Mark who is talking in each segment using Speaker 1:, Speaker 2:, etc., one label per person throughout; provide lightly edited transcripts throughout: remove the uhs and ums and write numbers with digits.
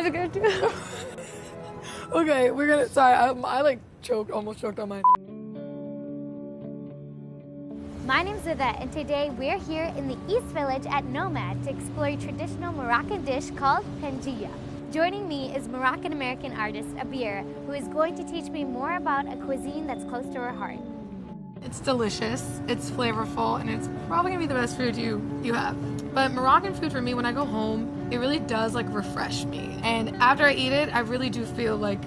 Speaker 1: guys are good too.
Speaker 2: Okay, we're gonna, sorry, I like almost choked on mine.
Speaker 3: My name's Yvette, and today we're here in the East Village at Nomad to explore a traditional Moroccan dish called Tangia. Joining me is Moroccan American artist Abir, who is going to teach me more about a cuisine that's close to her heart.
Speaker 2: It's delicious, it's flavorful, and it's probably gonna be the best food you have. But Moroccan food for me, when I go home, it really does like refresh me. And after I eat it, I really do feel like,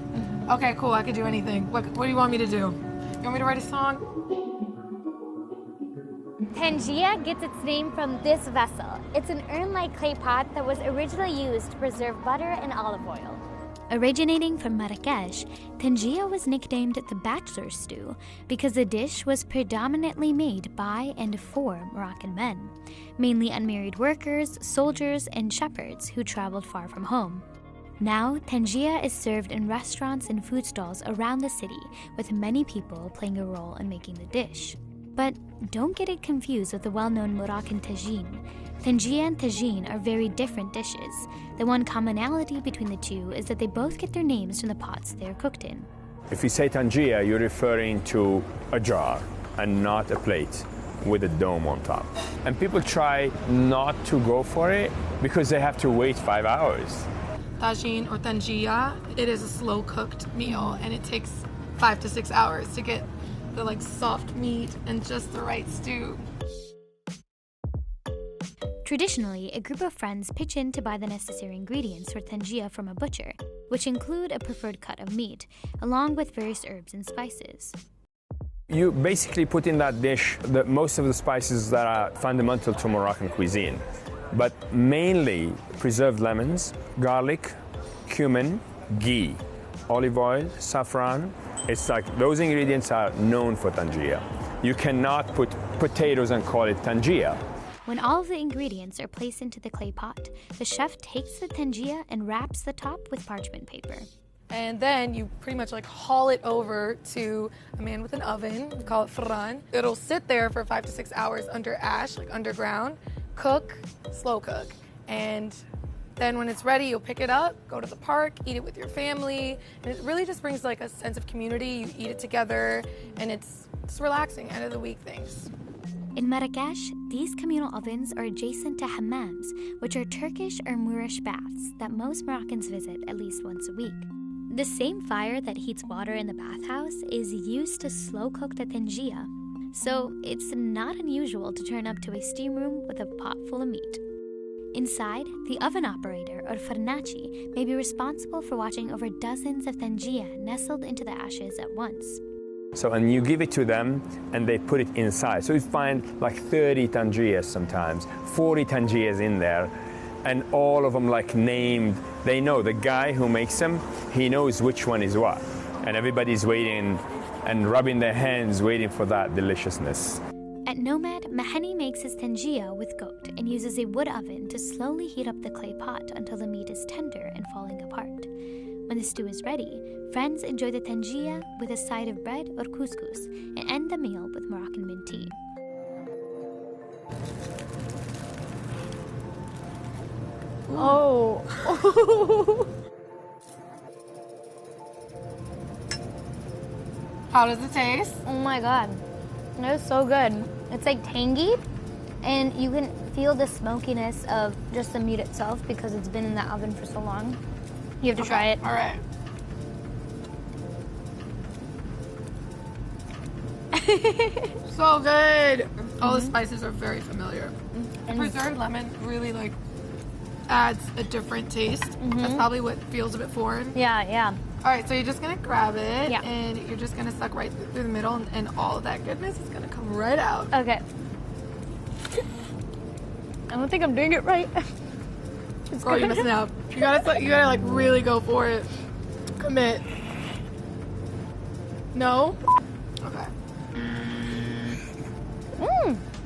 Speaker 2: okay, cool, I could do anything. What do you want me to do? You want me to write a song?
Speaker 3: Tangia gets its name from this vessel. It's an urn-like clay pot that was originally used to preserve butter and olive oil. Originating from Marrakech, Tangia was nicknamed the bachelor's stew because the dish was predominantly made by and for Moroccan men, mainly unmarried workers, soldiers, and shepherds who traveled far from home. Now, Tangia is served in restaurants and food stalls around the city, with many people playing a role in making the dish. But don't get it confused with the well-known Moroccan tagine. Tangia and tagine are very different dishes. The one commonality between the two is that they both get their names from the pots they are cooked in.
Speaker 4: If you say Tangia, you're referring to a jar and not a plate with a dome on top. And people try not to go for it because they have to wait 5 hours.
Speaker 2: Tagine or Tangia, it is a slow-cooked meal, and it takes 5 to 6 hours to get the like soft meat and just the right stew.
Speaker 3: Traditionally, a group of friends pitch in to buy the necessary ingredients for tangia from a butcher, which include a preferred cut of meat, along with various herbs and spices.
Speaker 4: You basically put in that dish most of the spices that are fundamental to Moroccan cuisine, but mainly preserved lemons, garlic, cumin, ghee, olive oil, saffron. It's like those ingredients are known for tangia. You cannot put potatoes and call it tangia.
Speaker 3: When all of the ingredients are placed into the clay pot, the chef takes the tangia and wraps the top with parchment paper.
Speaker 2: And then you pretty much like haul it over to a man with an oven, we call it fran. It'll sit there for 5 to 6 hours under ash, like underground, cook, slow cook. And then when it's ready, you'll pick it up, go to the park, eat it with your family, and it really just brings like a sense of community. You eat it together, and it's relaxing, end of the week things.
Speaker 3: In Marrakech, these communal ovens are adjacent to hammams, which are Turkish or Moorish baths that most Moroccans visit at least once a week. The same fire that heats water in the bathhouse is used to slow cook the tangia, so it's not unusual to turn up to a steam room with a pot full of meat. Inside, the oven operator, or farnaci, may be responsible for watching over dozens of tangia nestled into the ashes at once.
Speaker 4: So, and you give it to them, and they put it inside. So you find like 30 tangias sometimes, 40 tangias in there, and all of them like named. They know the guy who makes them, he knows which one is what. And everybody's waiting and rubbing their hands, waiting for that deliciousness.
Speaker 3: At Nomad, Mahani makes his tangia with goat and uses a wood oven to slowly heat up the clay pot until the meat is tender and falling apart. When the stew is ready, friends enjoy the tangia with a side of bread or couscous and end the meal with Moroccan mint tea.
Speaker 1: Oh.
Speaker 2: How does it taste?
Speaker 1: Oh my god. That is so good. It's like tangy, and you can feel the smokiness of just the meat itself because it's been in the oven for so long. You have to try it.
Speaker 2: All right. So good. All the spices are very familiar. The preserved lemon really like adds a different taste. That's probably what feels a bit foreign.
Speaker 1: Yeah.
Speaker 2: All right, so you're just gonna grab it,
Speaker 1: Yeah.
Speaker 2: and you're just gonna suck right through the middle, and all of that goodness is gonna come right out.
Speaker 1: Okay. I don't think I'm doing it right.
Speaker 2: Girl, you're missing out. You gotta like really go for it. Commit. No? Okay.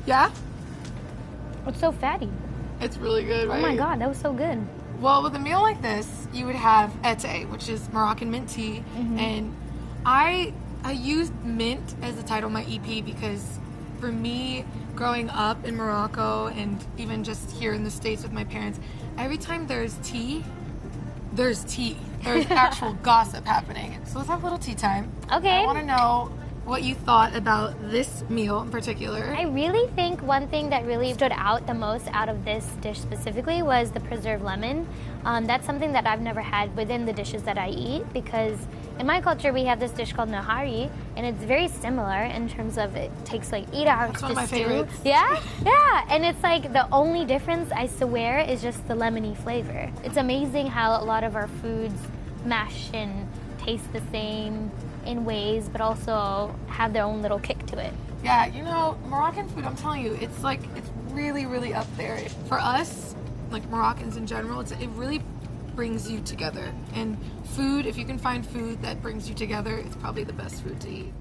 Speaker 2: Yeah?
Speaker 1: It's so fatty.
Speaker 2: It's really good, right?
Speaker 1: Oh my god, that was so good.
Speaker 2: Well, with a meal like this, you would have ete, which is Moroccan mint tea, and I used mint as the title of my EP because for me, growing up in Morocco and even just here in the States with my parents, every time there's tea, there's tea. There's actual gossip happening. So let's have a little tea time.
Speaker 1: Okay.
Speaker 2: I want to know what you thought about this meal in particular.
Speaker 1: I really think one thing that really stood out the most out of this dish specifically was the preserved lemon. That's something that I've never had within the dishes that I eat, because in my culture we have this dish called nahari, and it's very similar in terms of it takes like 8 hours
Speaker 2: That's
Speaker 1: to
Speaker 2: one of my
Speaker 1: stew.
Speaker 2: favorites.
Speaker 1: Yeah, yeah, and it's like the only difference, I swear, is just the lemony flavor. It's amazing how a lot of our foods mash and taste the same in ways, but also have their own little kick to it.
Speaker 2: Yeah, you know, Moroccan food, I'm telling you, it's really, really up there. For us, like Moroccans in general, it really brings you together. And food, if you can find food that brings you together, it's probably the best food to eat.